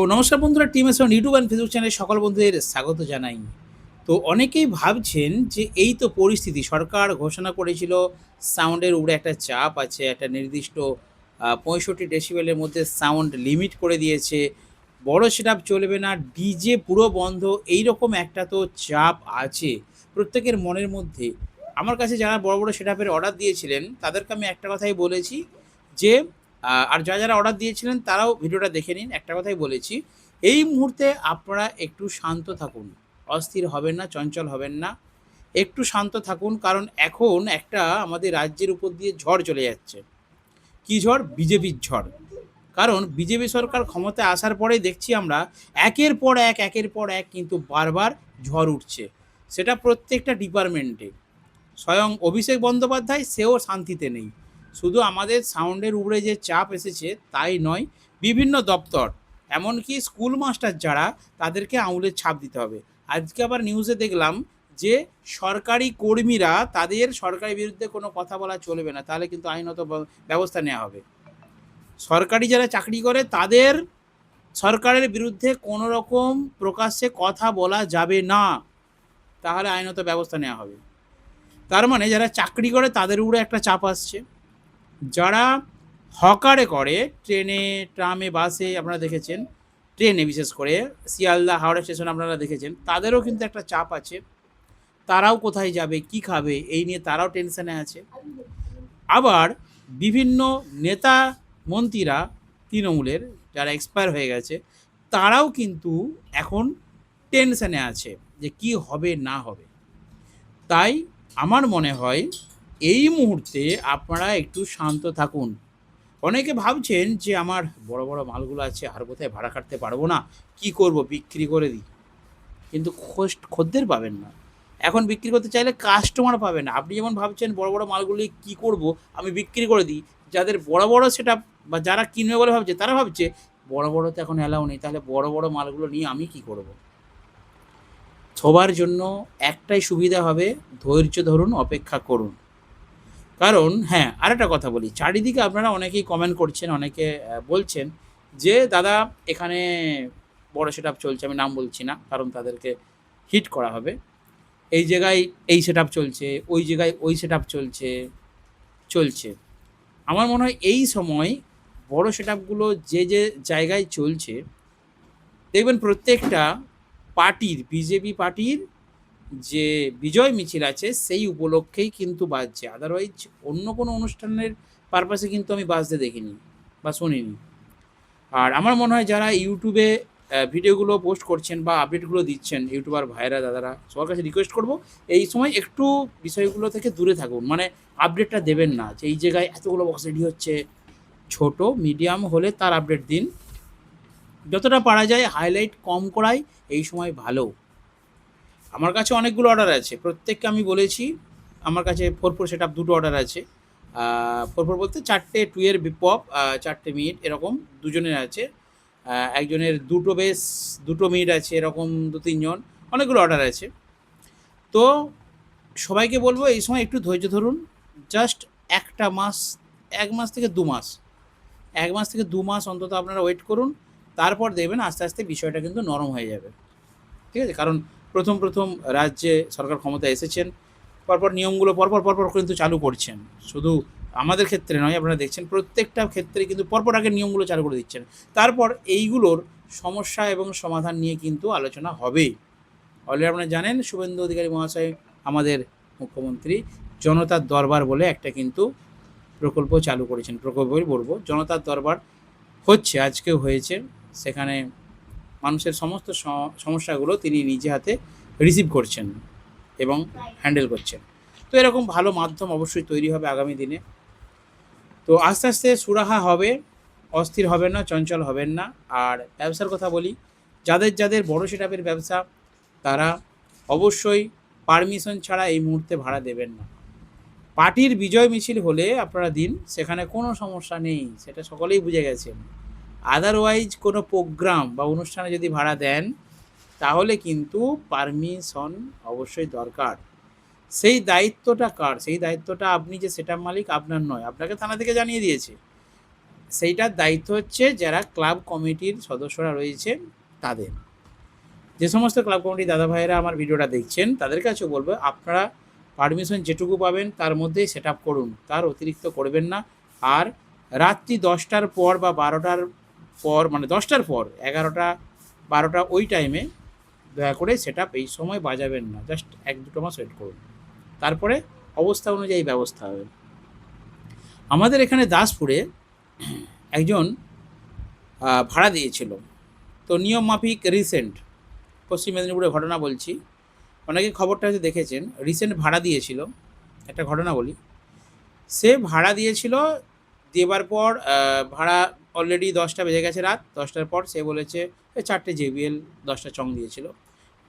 তো নমস্কার বন্ধুরা, team S YouTube and Facebook চ্যানেলে সকল বন্ধুদের স্বাগত জানাই। তো অনেকেই ভাবছেন যে এই তো পরিস্থিতি, সরকার ঘোষণা করেছিল সাউন্ডের উপরে একটা চাপ আছে, একটা নির্দিষ্ট ৬৫ ডেসিবেলের মধ্যে সাউন্ড লিমিট করে দিয়েছে। বড় সেটআপ চলবে না, ডিজে পুরো বন্ধ, এইরকম একটা তো চাপ আছে প্রত্যেকের মনের মধ্যে। আমার কাছে যারা বড়, বড় সেটআপের অর্ডার দিয়েছিলেন তাদেরকে আমি একটা কথাই বলেছি যে আর যারা অর্ডার দিয়েছিলেন তারাও ভিডিওটা দেখে নিন। একটা কথাই বলেছি, এই মুহূর্তে আপনারা একটু শান্ত থাকুন। অস্থির হবেন না, চঞ্চল হবেন না। একটু শান্ত থাকুন, কারণ এখন একটা আমাদের রাজ্যের উপর দিয়ে ঝড় চলে যাচ্ছে। কি ঝড়? বিজেপির ঝড়। কারণ বিজেপি সরকার ক্ষমতায় আসার পরেই দেখছি আমরা একের পর এক কিন্তু বারবার ঝড় উঠছে। সেটা প্রত্যেকটা ডিপার্টমেন্টে। স্বয়ং অভিষেক বন্দ্যোপাধ্যায় সেও শান্তিতে নেই। শুধু আমাদের সাউন্ডের উপরে যে চাপ এসেছে তাই নয়, বিভিন্ন দপ্তর, এমনকি স্কুল মাস্টার যারা, তাদেরকে আঙুলের ছাপ দিতে হবে। আজকে আবার নিউজে দেখলাম যে সরকারি কর্মীরা, তাদের সরকারের বিরুদ্ধে কোনো কথা বলা চলবে না, তাহলে কিন্তু আইনত ব্যবস্থা নেওয়া হবে। সরকারি যারা চাকরি করে তাদের সরকারের বিরুদ্ধে কোনো রকম প্রকাশ্যে কথা বলা যাবে না, তাহলে আইনত ব্যবস্থা নেওয়া হবে। তার মানে যারা চাকরি করে তাদের উপরে একটা চাপ আসছে। যারা হকারে করে, ট্রেনে, ট্রামে, বাসে আপনারা দেখেছেন, ট্রেনে বিশেষ করে শিয়ালদা হাওড়া স্টেশন আপনারা দেখেছেন, তাদেরও কিন্তু একটা চাপ আছে। তারাও কোথায় যাবে, কি খাবে, এই নিয়ে তারাও টেনশনে আছে। আবার বিভিন্ন নেতা মন্ত্রীরা তৃণমূলের, যারা এক্সপায়ার হয়ে গেছে, তারাও কিন্তু এখন টেনশনে আছে যে কি হবে না হবে। তাই আমার মনে হয় এই মুহূর্তে আপনারা একটু শান্ত থাকুন। অনেকে ভাবছেন যে আমার বড়, বড় মালগুলো আছে, আর কোথায় ভাড়া খাটতে পারবো না, কি করব, বিক্রি করে দিই। কিন্তু খদ্দের পাবেন না। এখন বিক্রি করতে চাইলে কাস্টমার পাবেন না। আপনি যেমন ভাবছেন বড়, বড় মালগুলি কি করব, আমি বিক্রি করে দিই। যাদের বড়, বড় সেটআপ বা যারা কিনবে বলে ভাবছে, তারা ভাবছে বড়, বড় তো এখন অ্যালাউ নেই, তাহলে বড়, বড় মালগুলো নিয়ে আমি কি করব? সবার জন্য একটাই সুবিধা হবে, ধৈর্য ধরুন, অপেক্ষা করুন। কারণ হ্যাঁ, আরেকটা কথা বলি, চারিদিকে আপনারা অনেকেই কমেন্ট করছেন, অনেকে বলছেন যে, "দাদা, এখানে বড় সেটআপ চলছে।" আমি নাম বলছি না, কারণ তাদেরকে হিট করা হবে। "এই জায়গায় এই সেটআপ চলছে, ওই জায়গায় ওই সেটআপ চলছে।" আমার মনে হয় এই সময় বড় সেটআপগুলো যে জায়গায় চলছে, দেখবেন প্রত্যেকটা পার্টির, বিজেপি পার্টির যে বিজয় মিছিল আছে সেই উপলক্ষেই কিন্তু বাজছে। আদারওয়াইজ অন্য কোনো অনুষ্ঠানের পারপাসে কিন্তু আমি বাজতে দেখিনি বা শুনিনি। আর আমার মনে হয় যারা ইউটিউবে ভিডিওগুলো পোস্ট করছেন বা আপডেটগুলো দিচ্ছেন, ইউটিউবার ভাইয়েরা, দাদারা, সবার কাছে রিকোয়েস্ট করব এই সময় একটু বিষয়গুলো থেকে দূরে থাকুন। মানে আপডেটটা দেবেন না যে এই জায়গায় এতগুলো বক্স রেডি হচ্ছে। ছোট, মিডিয়াম হলে তার আপডেট দিন। যতটা পারা যায় হাইলাইট কম করাই এই সময় ভালো। আমার কাছে অনেকগুলো অর্ডার আছে। প্রত্যেককে আমি বলেছি, আমার কাছে 4-4 সেটআপ ২ টো অর্ডার আছে। 4-4 বলতে ৪ টে 2 এর পপ, ৪ টে মিড এরকম দুজনের আছে। একজনের ২ টো বেস, ২ টো মিড আছে, এরকম ২-৩ জন। অনেকগুলো অর্ডার আছে। তো সবাইকে বলব এই সময় একটু ধৈর্য ধরুন। জাস্ট ১ টা মাস, ১ মাস থেকে ২ মাস। ১ মাস থেকে ২ মাস অন্তত আপনারা ওয়েট করুন। তারপর দেখবেন আস্তে, আস্তে বিষয়টা কিন্তু নরম হয়ে যাবে। ঠিক আছে? কারণ প্রথম রাজ্যে সরকার ক্ষমতায় এসেছেন। পরপর নিয়মগুলো পরপর কিন্তু চালু করছেন। শুধু আমাদের ক্ষেত্রে নয়, আপনারা দেখছেন প্রত্যেকটা ক্ষেত্রে কিন্তু পরপর আগে নিয়মগুলো চালু করে দিচ্ছেন। তারপর এইগুলোর সমস্যা এবং সমাধান নিয়ে কিন্তু আলোচনা হবেই। অলরেডি আপনারা জানেন শুভেন্দু অধিকারী মহাশয়, আমাদের মুখ্যমন্ত্রী, জনতার দরবার বলে একটা কিন্তু প্রকল্প চালু করেছেন। প্রকল্পই বলব, জনতার দরবার হচ্ছে, আজকেও হয়েছে। সেখানে মানুষের সমস্ত সমস্যাগুলো তিনি নিজে হাতে রিসিভ করছেন এবং হ্যান্ডেল করছেন। তো এরকম ভালো মাধ্যম অবশ্যই তৈরি হবে আগামী দিনে। তো আস্তে, আস্তে সুরাহা হবে, অস্থির হবেন না, চঞ্চল হবেন না। আর ব্যবসার কথা বলি, যাদের বড় সেটআপের ব্যবসা, তারা অবশ্যই পারমিশন ছাড়া এই মুহূর্তে ভাড়া দেবেন না। পার্টির বিজয় মিছিল হলে আপনারা দিন, সেখানে কোনো সমস্যা নেই, সেটা সকলেই বুঝে গেছেন। আদারওয়াইজ কোনো প্রোগ্রাম বা অনুষ্ঠানে যদি ভাড়া দেন, তাহলে কিন্তু পারমিশন অবশ্যই দরকার। সেই দায়িত্বটা কার? সেই দায়িত্বটা আপনি যে সেটআপ মালিক, আপনার নয়। আপনাকে থানা থেকে জানিয়ে দিয়েছে। সেইটার দায়িত্ব হচ্ছে যারা ক্লাব কমিটির সদস্যরা রয়েছে তাদের। যে সমস্ত ক্লাব কমিটির দাদা ভাইয়েরা আমার ভিডিওটা দেখছেন তাদের কাছেও বলবো, আপনারা পারমিশন যেটুকু পাবেন তার মধ্যেই সেট আপ করুন, তার অতিরিক্ত করবেন না। আর রাত্রি 10টার পর বা 12টার পর, মানে 10টার পর 11টা 12টা ওই টাইমে দয়া করে সেট আপ এই সময় বাজাবেন না, জাস্ট 1-2 মাস ওয়েট করুন, তারপরে অবস্থা অনুযায়ী ব্যবস্থা হবে। আমাদের এখানে দাসপুরে একজন ভাড়া দিয়েছিল, তো নিয়ম মাফিক রিসেন্ট পশ্চিম মেদিনীপুরের ঘটনা বলছি, অনেকে খবরটা হয়তো দেখেছেন, রিসেন্ট ভাড়া দিয়েছিল। একটা ঘটনা বলি, সে ভাড়া দিয়েছিল, দেবার পর ভাড়া অলরেডি 10টা বেজে গেছে, রাত 10টার পর সে বলেছে 4টে JBL 10টা চং দিয়েছিল,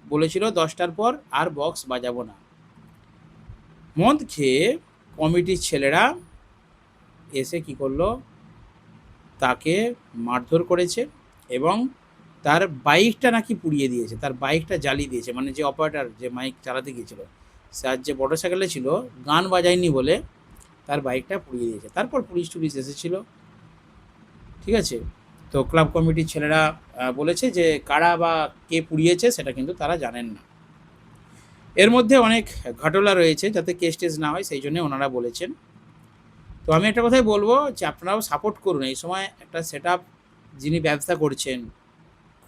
বলেছিল 10টার পর আর বক্স বাজাবো না। মদ খেয়ে কমিটির ছেলেরা এসে কি করলো, তাকে মারধর করেছে এবং তার বাইকটা নাকি পুড়িয়ে দিয়েছে, তার বাইকটা জ্বালিয়ে দিয়েছে, মানে যে অপারেটর যে মাইক চালাতে গিয়েছিল সে আর যে মোটর সাইকেলে ছিল গান বাজায়নি বলে তার বাইকটা পুড়িয়ে দিয়েছে। তারপর পুলিশ টুলিশ এসেছিলো, ঠিক আছে। তো ক্লাব কমিটির ছেলেরা বলেছে যে কারা বা কে পুড়িয়েছে সেটা কিন্তু তারা জানেন না। এর মধ্যে অনেক ঘটনা রয়েছে, যাতে কেস টেস না হয় সেই জন্য ওনারা বলেছেন। তো আমি একটা কথাই বলবো যে আপনারাও সাপোর্ট করুন। এই সময় একটা সেট আপ, যিনি ব্যবসা করছেন,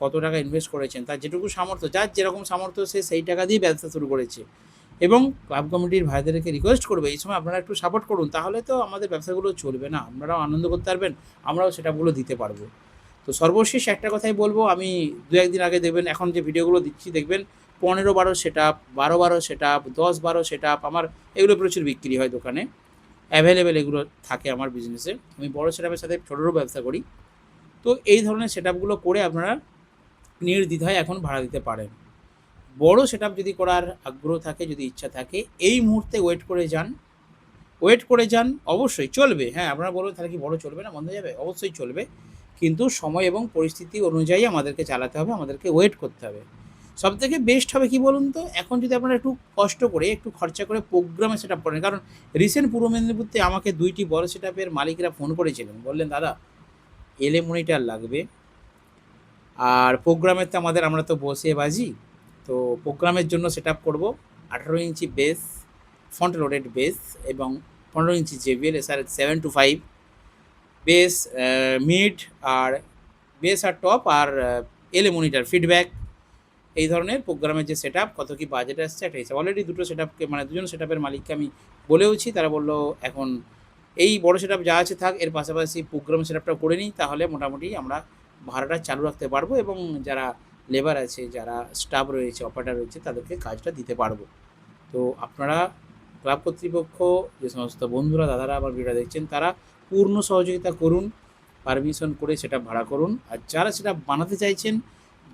কত টাকা ইনভেস্ট করেছেন, তার যেটুকু সামর্থ্য, যার যেরকম সামর্থ্য সে সেই টাকা দিয়ে ব্যবসা শুরু করেছে, এবং ক্লাব কমিটির ভাইদেরকে রিকোয়েস্ট করবে এই সময় আপনারা একটু সাপোর্ট করুন, তাহলে তো আমাদের ব্যবসাগুলো চলবে না, আপনারাও আনন্দ করতে পারবেন, আমরাও সেটাগুলো দিতে পারবো। তো সর্বশেষ একটা কথাই বলবো, আমি 2-1 দিন আগে দেখবেন, এখন যে ভিডিওগুলো দিচ্ছি দেখবেন 15-12 set up, 12-12 set up, 10-12 set up, আমার এগুলো প্রচুর বিক্রি হয় দোকানে, অ্যাভেলেবেল এগুলো থাকে আমার বিজনেসে। আমি বড় সেট আপের সাথে ছোটোরও ব্যবসা করি। তো এই ধরনের সেট আপগুলো করে আপনারা নির্দ্বিধায় এখন ভাড়া দিতে পারেন। বড় সেট আপ যদি করার আগ্রহ থাকে, যদি ইচ্ছা থাকে, এই মুহূর্তে ওয়েট করে যান, অবশ্যই চলবে। হ্যাঁ, আপনারা বলবেন তাহলে কি বড় চলবে না, বন্ধ হয়ে যাবে? অবশ্যই চলবে, কিন্তু সময় এবং পরিস্থিতি অনুযায়ী আমাদেরকে চালাতে হবে, আমাদেরকে ওয়েট করতে হবে। সবথেকে বেস্ট হবে কি বলুন তো, এখন যদি আপনারা একটু কষ্ট করে, একটু খরচা করে প্রোগ্রামে সেট আপ করেন, কারণ রিসেন্ট পূর্ব মেদিনীপুরতে আমাকে 2টি বড় সেট আপের মালিকরা ফোন করেছিলেন, বললেন দাদা এলএ মনিটর লাগবে, আর প্রোগ্রামের তো আমরা তো বসে বাজি, তো প্রোগ্রামের জন্য সেট আপ করবো 18 ইঞ্চি বেস, ফ্রন্ট লোডেড বেস, এবং 15 ইঞ্চি JBL SRX 725 বেস, মিড, আর বেস আর টপ, আর এলএ মনিটর ফিডব্যাক, এই ধরনের প্রোগ্রামের যে সেট আপ, কত কী বাজেট আসছে একটা হিসাব। অলরেডি দুটো সেট আপকে, মানে দুজন সেট আপের মালিককে আমি বলেওছি, তারা বললো এখন এই বড় সেট আপ যা আছে থাক, এর পাশাপাশি প্রোগ্রাম সেট আপটা করে নিই, তাহলে মোটামুটি আমরা ভাড়াটা চালু রাখতে পারবো, এবং যারা লেবার আছে, যারা স্টাফ রয়েছে, অপারেটর রয়েছে, তাদেরকে কাজটা দিতে পারবো। তো আপনারা ক্লাব কর্তৃপক্ষ, যে সমস্ত বন্ধুরা দাদারা আমার ভিডিওটা দেখছেন, তারা পূর্ণ সহযোগিতা করুন, পারমিশন করে সেটা ভাড়া করুন। আর যারা সেটা বানাতে চাইছেন,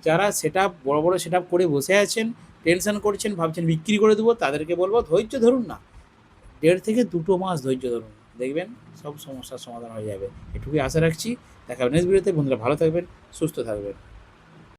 যারা সেটা বড় বড় সেট আপ করে বসে আছেন, টেনশন করছেন, ভাবছেন বিক্রি করে দেবো, তাদেরকে বলবো ধৈর্য ধরুন না, 1.5 থেকে 2 মাস ধৈর্য ধরুন, দেখবেন সব সমস্যার সমাধান হয়ে যাবে। এটুকুই আশা রাখছি। দেখা হবে নেক্সট ভিডিওতে। বন্ধুরা ভালো থাকবেন, সুস্থ থাকবেন।